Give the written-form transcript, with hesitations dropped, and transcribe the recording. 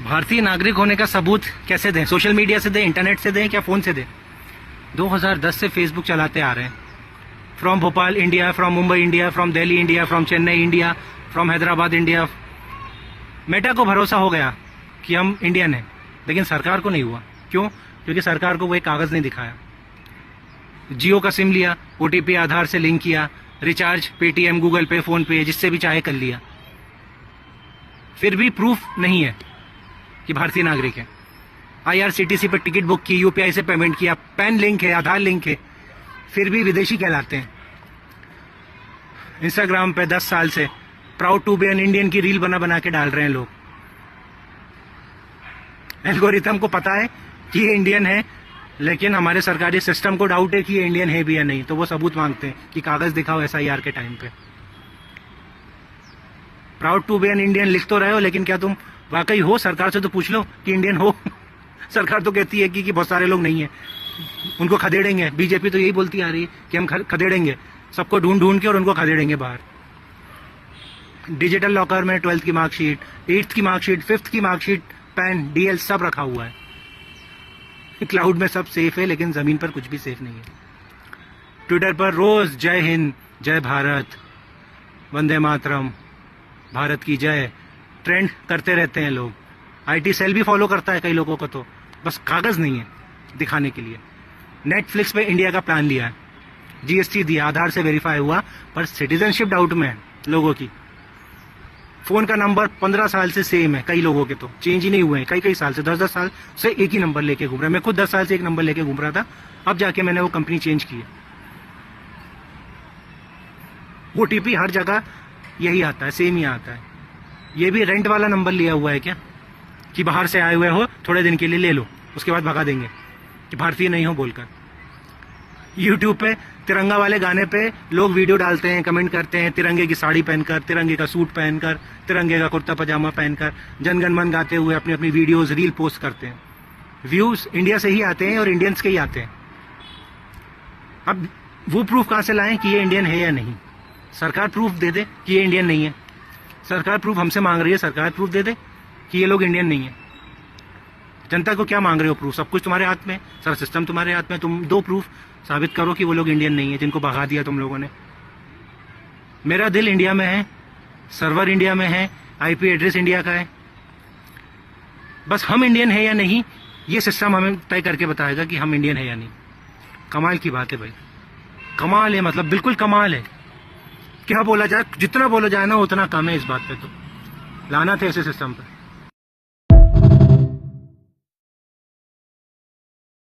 भारतीय नागरिक होने का सबूत कैसे दें? सोशल मीडिया से दें, इंटरनेट से दें, क्या फोन से दें? 2010 से फेसबुक चलाते आ रहे हैं। From Bhopal India, from Mumbai India, from Delhi India, from Chennai India, from Hyderabad India. Meta को भरोसा हो गया कि हम इंडियन हैं, लेकिन सरकार को नहीं हुआ। क्यों? क्योंकि सरकार को वो एक कागज नहीं दिखाया। जियो का सिम लिया, ओटीपी आधार से लिंक किया, रिचार्ज पेटीएम, गूगल पे, फोन पे, जिससे भी चाहे कर लिया, फिर भी प्रूफ नहीं है कि भारतीय नागरिक है। आईआरसीटीसी पर टिकट बुक की, यूपीआई से पेमेंट किया, पैन लिंक है, आधार लिंक है, फिर भी विदेशी कहलाते हैं। इंस्टाग्राम पे 10 साल से proud to be an Indian की रील बना बना के डाल रहे हैं लोग। एल्गोरिथम को पता है कि ये इंडियन है, लेकिन हमारे सरकारी सिस्टम को डाउट है कि ये इंडियन है भी या नहीं, तो वो सबूत मांगते हैं कि कागज दिखाओ एसआईआर के टाइम पे। Proud to be an Indian लिख तो रहे हो, लेकिन क्या तुम वाकई हो? सरकार से तो पूछ लो कि इंडियन हो। सरकार तो कहती है कि बहुत सारे लोग नहीं है, उनको खदेड़ेंगे। बीजेपी तो यही बोलती आ रही है कि हम खदेड़ेंगे सबको, ढूंढ ढूंढ के, और उनको खदेड़ेंगे बाहर। डिजिटल लॉकर में 12th की मार्कशीट, 8th की मार्कशीट, 5th की मार्कशीट, पैन, डीएल सब रखा हुआ है। क्लाउड में सब सेफ है, लेकिन जमीन पर कुछ भी सेफ नहीं है। ट्विटर पर रोज जय हिंद, जय भारत, वंदे मातरम, भारत की जय ट्रेंड करते रहते हैं लोग। आईटी सेल भी फॉलो करता है कई लोगों को, तो बस कागज नहीं है दिखाने के लिए। नेटफ्लिक्स पे इंडिया का प्लान लिया है, जीएसटी दिया, आधार से वेरीफाई हुआ, पर सिटीजनशिप डाउट में है लोगों की। फोन का नंबर 15 साल से सेम है, कई लोगों के तो चेंज ही नहीं हुए हैं, कई साल से, 10 साल से एक ही नंबर लेके घूम रहा है। मैं खुद 10 साल से एक नंबर लेके घूम रहा था, अब जाके मैंने वो कंपनी चेंज की है। ओटीपी हर जगह यही आता है, सेम ही आता है। ये भी रेंट वाला नंबर लिया हुआ है क्या, कि बाहर से आए हुए हो, थोड़े दिन के लिए ले लो, उसके बाद भगा देंगे कि भारतीय नहीं हो बोलकर। यूट्यूब पे तिरंगा वाले गाने पे लोग वीडियो डालते हैं, कमेंट करते हैं, तिरंगे की साड़ी पहनकर, तिरंगे का सूट पहनकर, तिरंगे का कुर्ता पजामा पहनकर, जनगण मन गाते हुए अपनी अपनी वीडियोस, रील पोस्ट करते हैं। व्यूज इंडिया से ही आते हैं और इंडियंस के ही आते हैं। अब वो प्रूफ कहां से लाएं कि ये इंडियन है या नहीं? सरकार प्रूफ दे दे कि ये इंडियन नहीं है। सरकार प्रूफ हमसे मांग रही है, सरकार प्रूफ दे दे कि ये लोग इंडियन नहीं है। जनता को क्या मांग रहे हो प्रूफ? सब कुछ तुम्हारे हाथ में, सारा सिस्टम तुम्हारे हाथ में। तुम दो प्रूफ साबित करो कि वो लोग इंडियन नहीं है जिनको भगा दिया तुम लोगों ने। मेरा दिल इंडिया में है, सर्वर इंडिया में है, आईपी एड्रेस इंडिया का है। बस हम इंडियन है या नहीं, ये सिस्टम हमें तय करके बताएगा कि हम इंडियन है या नहीं। कमाल की बात है भाई, कमाल है, मतलब बिल्कुल कमाल है। क्या बोला जाए, जितना बोला जाए ना उतना कम है इस बात पे। तो लानत है ऐसे सिस्टम पे।